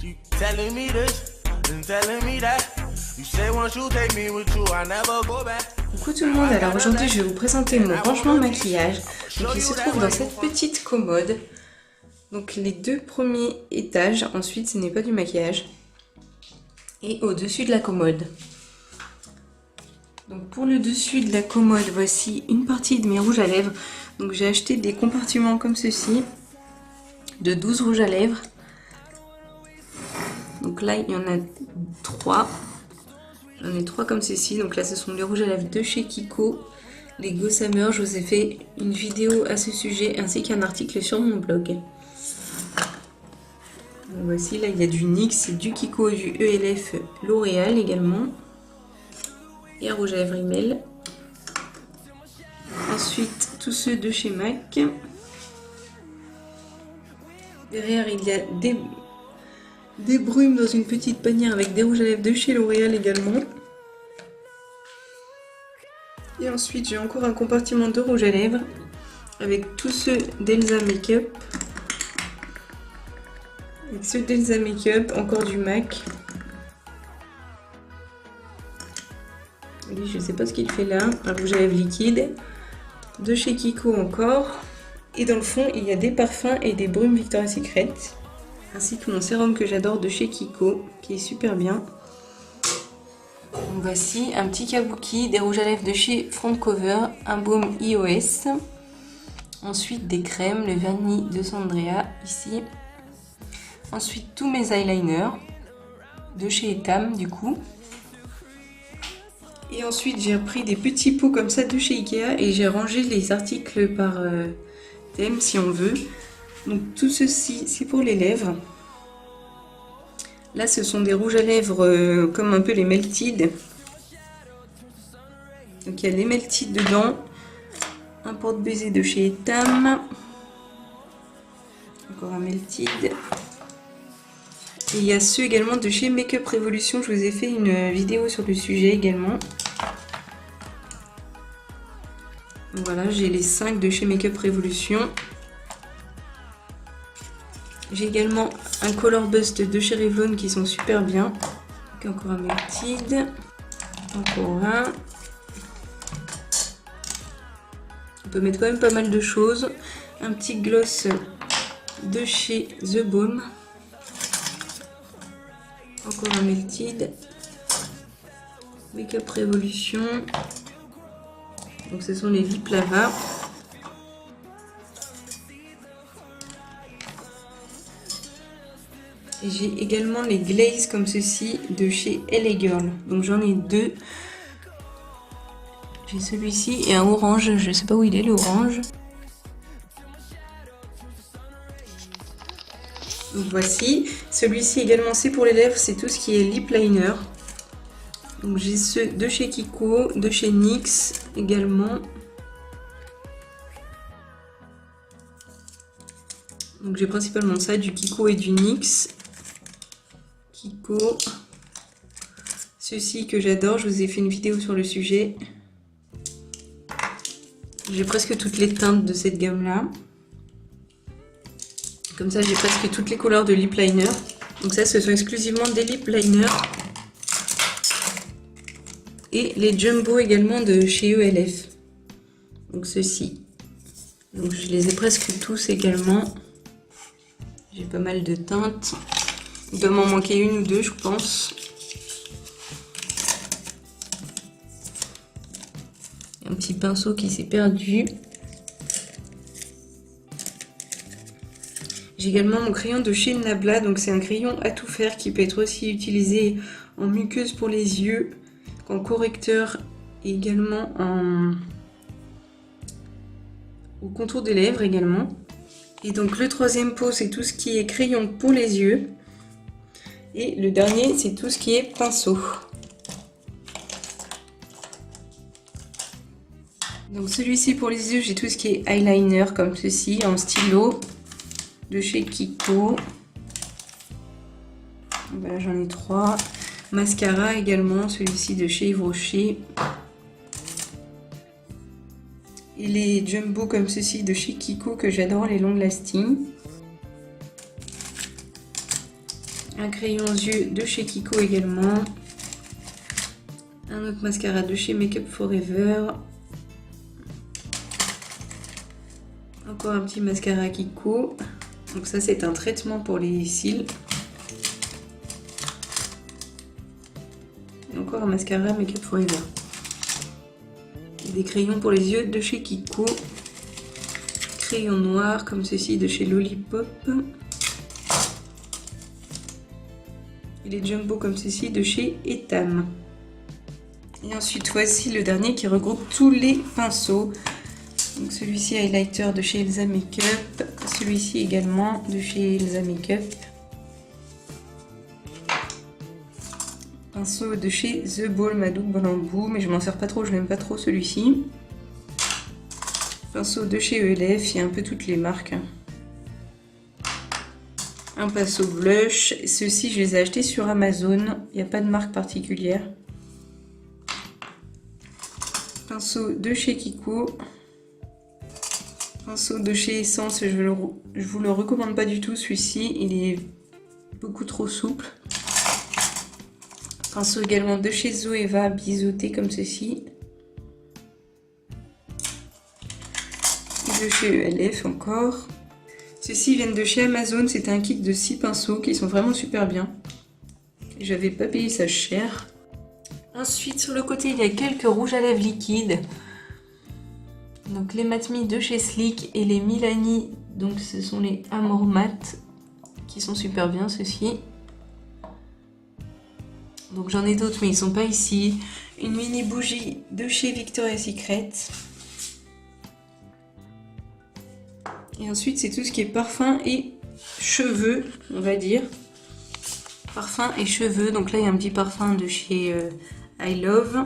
You telling me this and telling me that. You say once you take me with you, I never go back. Coucou tout le monde, alors aujourd'hui je vais vous présenter mon rangement de maquillage. Donc il se trouve dans cette petite commode. Donc les deux premiers étages, ensuite ce n'est pas du maquillage. Et au-dessus de la commode. Donc pour le dessus de la commode, voici une partie de mes rouges à lèvres. Donc j'ai acheté des compartiments comme ceci, de 12 rouges à lèvres. Donc là il y en a 3. J'en ai 3 comme ceci. Donc là ce sont les rouges à lèvres de chez Kiko, les Gossamer. Je vous ai fait une vidéo à ce sujet ainsi qu'un article sur mon blog. Donc voici, là il y a du NYX, du Kiko, du ELF, L'Oréal également. Et un rouge à lèvres Rimmel. Ensuite tous ceux de chez MAC. Derrière il y a des brumes dans une petite panière avec des rouges à lèvres de chez L'Oréal également. Et ensuite j'ai encore un compartiment de rouges à lèvres avec tous ceux d'Elsa Makeup. Avec ceux d'Elsa Makeup, encore du MAC. Lui, je sais pas ce qu'il fait là. Un rouge à lèvres liquide. De chez Kiko encore. Et dans le fond, il y a des parfums et des brumes Victoria's Secret. Ainsi que mon sérum que j'adore de chez Kiko, qui est super bien. Donc voici un petit kabuki, des rouges à lèvres de chez Front Cover, un baume iOS. Ensuite des crèmes, le vanille de Sandrea ici. Ensuite tous mes eyeliners de chez Etam du coup. Et ensuite j'ai pris des petits pots comme ça de chez Ikea et j'ai rangé les articles par thème si on veut. Donc tout ceci c'est pour les lèvres. Là ce sont des rouges à lèvres comme un peu les Melted. Donc il y a les Melted dedans. Un porte-baiser de chez Etam. Encore un Melted. Et il y a ceux également de chez Makeup Revolution. Je vous ai fait une vidéo sur le sujet également. Voilà, j'ai les 5 de chez Makeup Revolution. J'ai également un Color Bust de chez Revlon qui sont super bien. Donc encore un Melted. Encore un. On peut mettre quand même pas mal de choses. Un petit gloss de chez The Balm. Encore un Melted. Makeup Revolution. Donc ce sont les Lip Lava. Et j'ai également les Glaze comme ceci de chez LA Girl. Donc j'en ai 2. J'ai celui-ci et un orange. Je sais pas où il est le orange. Donc voici. Celui-ci également c'est pour les lèvres. C'est tout ce qui est lip liner. Donc j'ai ceux de chez Kiko, de chez NYX également. Donc j'ai principalement ça, du Kiko et du NYX. Kiko. Ceux-ci que j'adore, je vous ai fait une vidéo sur le sujet. J'ai presque toutes les teintes de cette gamme-là. Comme ça, j'ai presque toutes les couleurs de lip liner. Donc ça, ce sont exclusivement des lip liners. Et les Jumbo également de chez ELF. Donc ceux-ci. Donc je les ai presque tous également. J'ai pas mal de teintes. Il doit m'en manquer une ou deux, je pense. Un petit pinceau qui s'est perdu. J'ai également mon crayon de chez Nabla. Donc c'est un crayon à tout faire qui peut être aussi utilisé en muqueuse pour les yeux, en correcteur et également au contour des lèvres également. Et donc le troisième pot c'est tout ce qui est crayon pour les yeux. Et le dernier c'est tout ce qui est pinceau. Donc celui-ci pour les yeux, j'ai tout ce qui est eyeliner comme ceci en stylo de chez Kiko. Voilà, j'en ai 3. Mascara également, celui-ci de chez Yves Rocher. Et les Jumbo comme ceci de chez Kiko que j'adore, les long lasting. Un crayon aux yeux de chez Kiko également. Un autre mascara de chez Make Up Forever. Encore un petit mascara Kiko. Donc ça c'est un traitement pour les cils. Et encore un mascara Make Up Forever. Et des crayons pour les yeux de chez Kiko. Crayon noir comme ceci de chez Lollipop. Et les jumbo comme ceci de chez Etam. Et ensuite voici le dernier qui regroupe tous les pinceaux. Donc celui-ci highlighter de chez Elsa Makeup, celui-ci également de chez Elsa Makeup. Pinceau de chez The Ball Madou Bamboo, mais je m'en sers pas trop, je n'aime pas trop celui-ci. Pinceau de chez ELF, il y a un peu toutes les marques. Un pinceau blush, ceux-ci je les ai achetés sur Amazon, il n'y a pas de marque particulière. Pinceau de chez Kiko. Pinceau de chez Essence, je vous le recommande pas du tout celui-ci, il est beaucoup trop souple. Pinceau également de chez Zoeva, biseauté comme ceci. De chez ELF encore. Ceux-ci viennent de chez Amazon, c'est un kit de 6 pinceaux qui sont vraiment super bien. J'avais pas payé ça cher. Ensuite sur le côté il y a quelques rouges à lèvres liquides. Donc les Matte Me de chez Sleek et les Milani, donc ce sont les Amor Matte qui sont super bien ceux-ci. Donc j'en ai d'autres mais ils sont pas ici. Une mini bougie de chez Victoria's Secret. Et ensuite c'est tout ce qui est parfum et cheveux, on va dire. Parfum et cheveux, donc là il y a un petit parfum de chez I Love.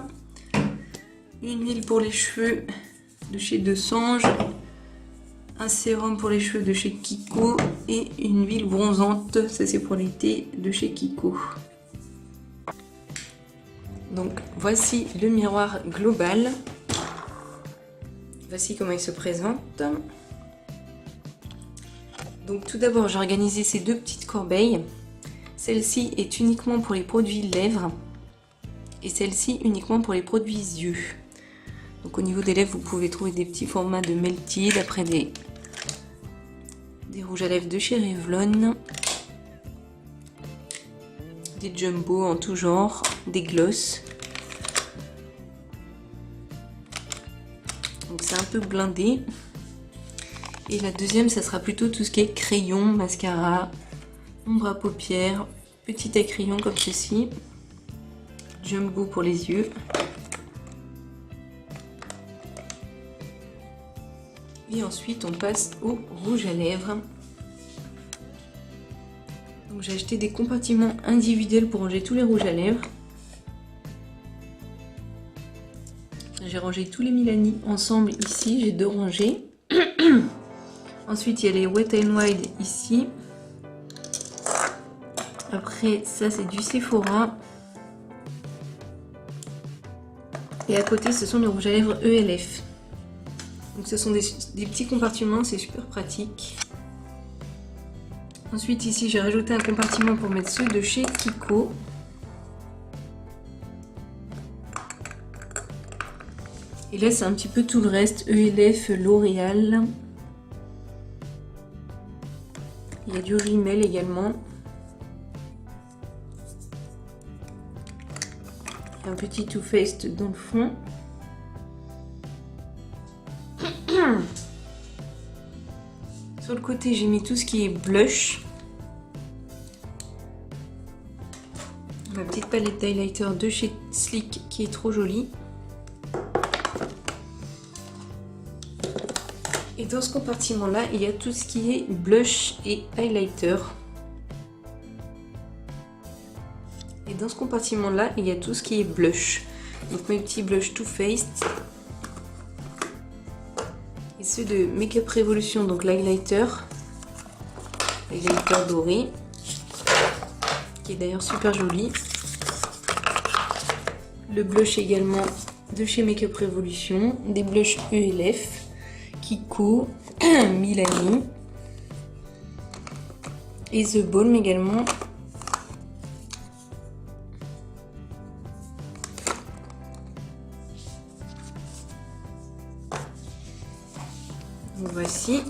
Une huile pour les cheveux de chez De Sange. Un sérum pour les cheveux de chez Kiko. Et une huile bronzante, ça c'est pour l'été, de chez Kiko. Donc voici le miroir global. Voici comment il se présente. Donc tout d'abord j'ai organisé ces deux petites corbeilles. Celle-ci est uniquement pour les produits lèvres et celle-ci uniquement pour les produits yeux. Donc au niveau des lèvres vous pouvez trouver des petits formats de Melted, après des rouges à lèvres de chez Revlon, des jumbo en tout genre, des gloss. Donc c'est un peu blindé. Et la deuxième, ça sera plutôt tout ce qui est crayon, mascara, ombre à paupières, petit à crayon comme ceci, jumbo pour les yeux. Et ensuite, on passe au rouge à lèvres. Donc j'ai acheté des compartiments individuels pour ranger tous les rouges à lèvres. J'ai rangé tous les Milani ensemble ici, j'ai deux rangées. Ensuite, il y a les Wet n Wild ici. Après, ça, c'est du Sephora. Et à côté, ce sont les rouges à lèvres ELF. Donc, ce sont des petits compartiments, c'est super pratique. Ensuite, ici, j'ai rajouté un compartiment pour mettre ceux de chez Kiko. Et là, c'est un petit peu tout le reste. ELF, L'Oréal. Il y a du Rimmel également. Il y a un petit Too Faced dans le fond. Sur le côté, j'ai mis tout ce qui est blush. Ma petite palette d'highlighter de chez Sleek qui est trop jolie. Et dans ce compartiment-là, il y a tout ce qui est blush et highlighter. Et dans ce compartiment-là, il y a tout ce qui est blush. Donc mes petits blushs Too Faced. Et ceux de Make Up Revolution, donc l'highlighter. L'highlighter doré. Qui est d'ailleurs super joli. Le blush également de chez Make Up Revolution. Des blushs ELF. Kiko, Milani et The Balm également voici.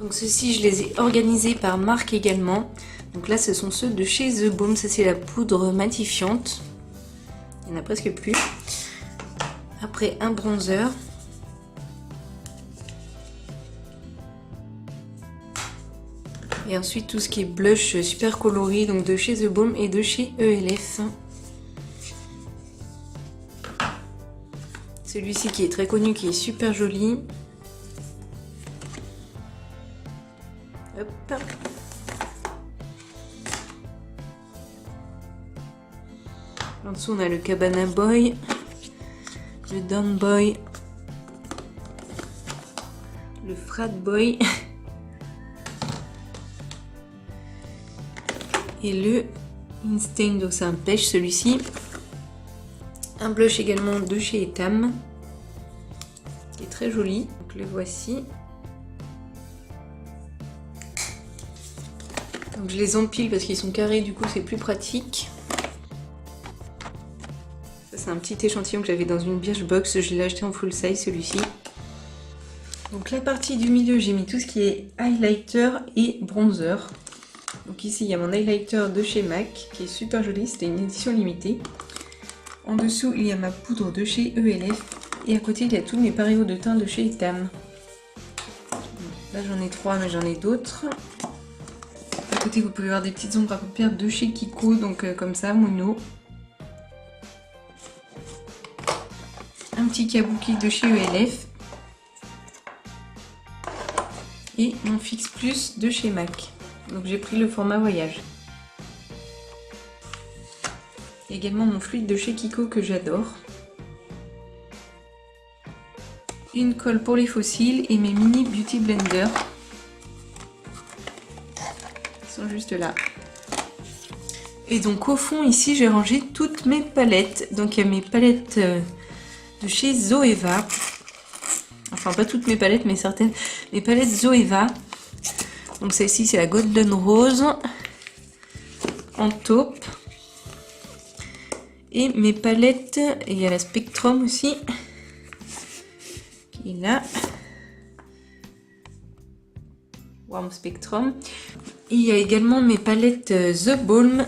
Donc ceux-ci, je les ai organisés par marque également. Donc là, ce sont ceux de chez The Balm. Ça, c'est la poudre matifiante. Il n'y en a presque plus. Après, un bronzer. Et ensuite, tout ce qui est blush super coloré, donc de chez The Balm et de chez ELF. Celui-ci qui est très connu, qui est super joli. Hop. En dessous, on a le Cabana Boy, le Down Boy, le Frat Boy et le Instinct. Donc c'est un pêche celui-ci. Un blush également de chez Etam qui est très joli. Donc le voici. Donc je les empile parce qu'ils sont carrés, du coup c'est plus pratique. Ça c'est un petit échantillon que j'avais dans une Birchbox, je l'ai acheté en full size celui-ci. Donc la partie du milieu, j'ai mis tout ce qui est highlighter et bronzer. Donc ici il y a mon highlighter de chez MAC qui est super joli, c'était une édition limitée. En dessous il y a ma poudre de chez ELF et à côté il y a tous mes parios de teint de chez Etam. Là j'en ai 3 mais j'en ai d'autres. À côté, vous pouvez voir des petites ombres à paupières de chez Kiko, donc comme ça, mono. Un petit kabuki de chez ELF. Et mon Fix Plus de chez MAC. Donc j'ai pris le format voyage. Et également mon fluide de chez Kiko que j'adore. Une colle pour les fossiles et mes mini beauty blender. Sont juste là. Et donc au fond ici j'ai rangé toutes mes palettes. Donc il y a mes palettes de chez Zoeva. Enfin pas toutes mes palettes mais certaines. Mes palettes Zoeva. Donc celle-ci c'est la Golden Rose en taupe. Et mes palettes, il y a la Spectrum aussi. Qui est là. Warm Spectrum. Et il y a également mes palettes The Balm,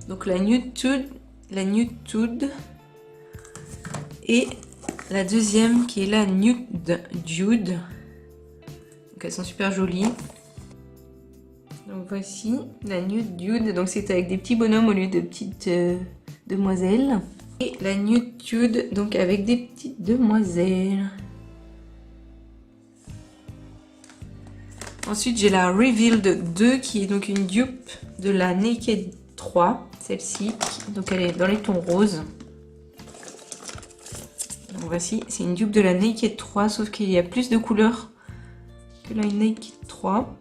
donc la Nude Tude et la deuxième qui est la Nude Dude. Donc elles sont super jolies. Donc voici la Nude Dude, donc c'est avec des petits bonhommes au lieu de petites demoiselles. Et la Nude Tude, donc avec des petites demoiselles. Ensuite, j'ai la Revealed 2 qui est donc une dupe de la Naked 3, celle-ci. Donc elle est dans les tons roses. Donc voici, c'est une dupe de la Naked 3, sauf qu'il y a plus de couleurs que la Naked 3.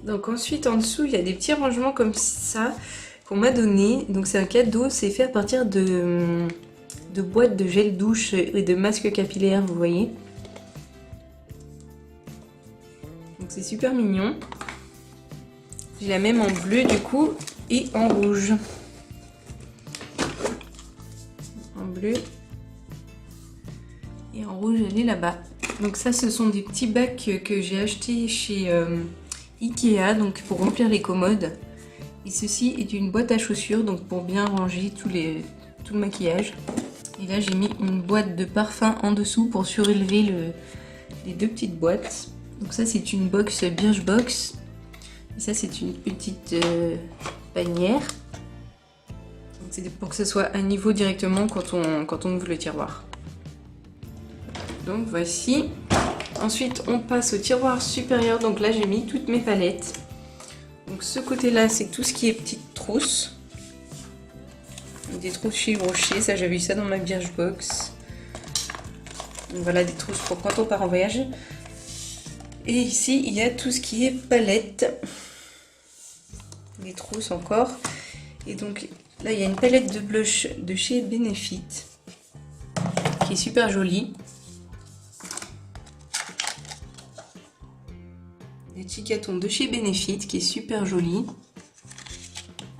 Donc ensuite, en dessous, il y a des petits rangements comme ça qu'on m'a donné. Donc c'est un cadeau, c'est fait à partir de boîtes de gel douche et de masques capillaires, vous voyez. Donc c'est super mignon. J'ai la même en bleu du coup et en rouge. En bleu et en rouge, elle est là-bas. Donc ça, ce sont des petits bacs que j'ai achetés chez Ikea, donc pour remplir les commodes. Et ceci est une boîte à chaussures, donc pour bien ranger tout le maquillage. Et là, j'ai mis une boîte de parfum en dessous pour surélever les deux petites boîtes. Donc ça, c'est une box Birchbox. Et ça, c'est une petite panière. C'est pour que ce soit à niveau directement quand on ouvre le tiroir. Donc voici. Ensuite, on passe au tiroir supérieur. Donc là, j'ai mis toutes mes palettes. Donc ce côté-là, c'est tout ce qui est petites trousses. Des trousses chez Rocher, ça j'avais eu ça dans ma Birchbox. Donc voilà, des trousses pour quand on part en voyage. Et ici, il y a tout ce qui est palette. Des trousses encore. Et donc là, il y a une palette de blush de chez Benefit. Qui est super jolie. La Chickaton de chez Benefit qui est super jolie.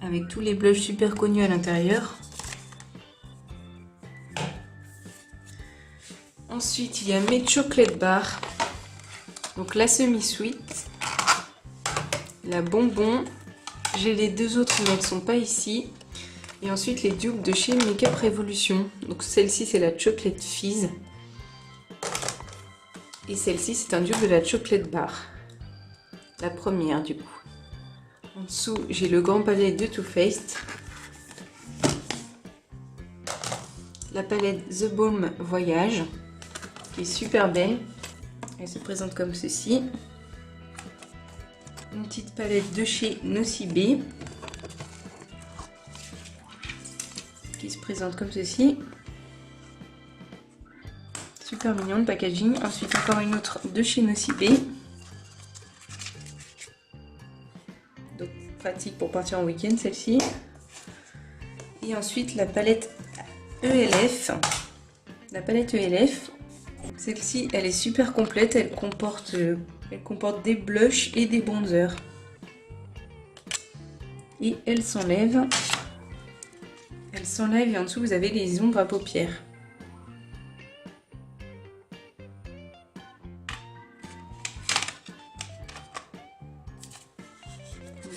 Avec tous les blushs super connus à l'intérieur. Ensuite, il y a mes chocolate bars. Donc la semi-sweet. La bonbon. J'ai les deux autres mais elles ne sont pas ici. Et ensuite les dupes de chez Makeup Revolution. Donc celle-ci c'est la Chocolate Fizz. Et celle-ci c'est un dupe de la Chocolate Bar. La première du coup. En dessous j'ai le grand palette de Too Faced. La palette The Balm Voyage. Qui est super belle. Elle se présente comme ceci. Une petite palette de chez Nocibé. Qui se présente comme ceci. Super mignon le packaging. Ensuite encore une autre de chez Nocibé. Donc pratique pour partir en week-end celle-ci. Et ensuite la palette ELF. La palette ELF. Celle-ci elle est super complète. Elle comporte des blushs et des bronzers. Et elle s'enlève. Elle s'enlève et en dessous vous avez les ombres à paupières.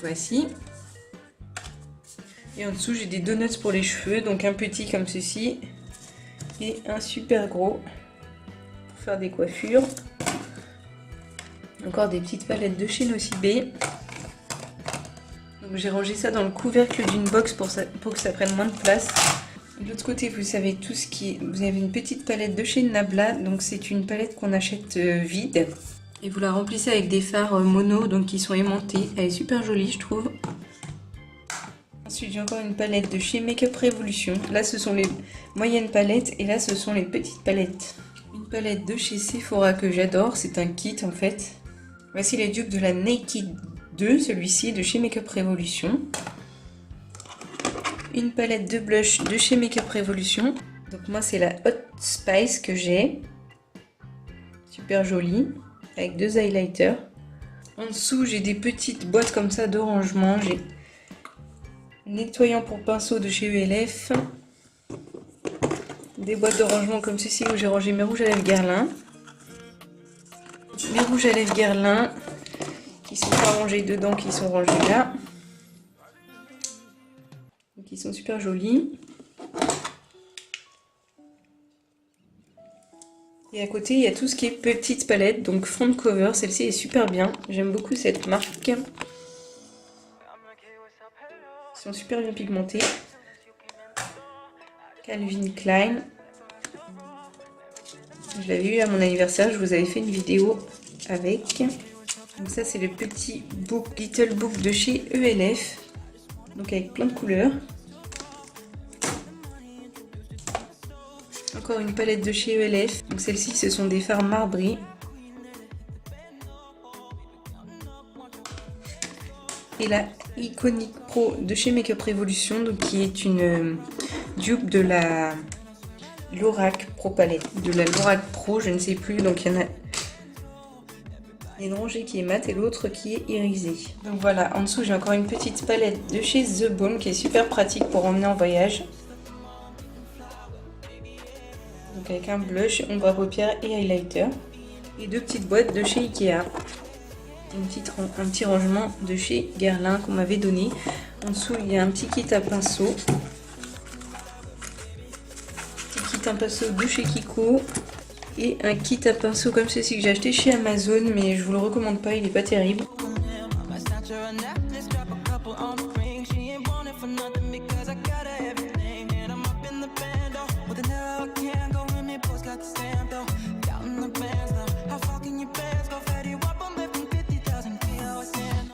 Voici. Et en dessous j'ai des donuts pour les cheveux, donc un petit comme ceci et un super gros pour faire des coiffures. Encore des petites palettes de chez Nocibé. Donc j'ai rangé ça dans le couvercle d'une box pour que ça prenne moins de place. De l'autre côté vous savez tout ce qui est... Vous avez une petite palette de chez Nabla, donc c'est une palette qu'on achète vide. Et vous la remplissez avec des fards mono, donc qui sont aimantés. Elle est super jolie je trouve. Ensuite j'ai encore une palette de chez Makeup Revolution. Là ce sont les moyennes palettes et là ce sont les petites palettes. Une palette de chez Sephora que j'adore, c'est un kit en fait. Voici les dupes de la Naked 2, celui-ci de chez Makeup Revolution. Une palette de blush de chez Makeup Revolution. Donc moi c'est la Hot Spice que j'ai. Super jolie. Avec deux highlighters. En dessous j'ai des petites boîtes comme ça de rangement. J'ai nettoyant pour pinceau de chez ELF. Des boîtes de rangement comme ceci où j'ai rangé mes rouges à lèvres Guerlain. Mes rouges à lèvres Guerlain qui sont pas rangés dedans, qui sont rangés là. Donc ils sont super jolis. Et à côté il y a tout ce qui est petites palettes, donc front cover, celle-ci est super bien. J'aime beaucoup cette marque. Ils sont super bien pigmentés. Calvin Klein. Je l'avais eu à mon anniversaire, je vous avais fait une vidéo avec. Donc ça c'est le petit book, Little Book de chez ELF. Donc avec plein de couleurs. Encore une palette de chez ELF. Donc celle-ci ce sont des fards marbrés. Et la Iconic Pro de chez Makeup Revolution, donc qui est une dupe de la Lorac Pro Palette. De la Lorac Pro, je ne sais plus. Donc il y en a une rangée qui est mate et l'autre qui est irisée. Donc voilà, en dessous j'ai encore une petite palette de chez The Balm qui est super pratique pour emmener en voyage. Donc avec un blush, ombre à paupières et highlighter. Et deux petites boîtes de chez Ikea. Un petit rangement de chez Guerlain qu'on m'avait donné. En dessous il y a un petit kit à pinceau. Petit kit à pinceau de chez Kiko. Et un kit à pinceau comme ceci que j'ai acheté chez Amazon. Mais je vous le recommande pas, il n'est pas terrible.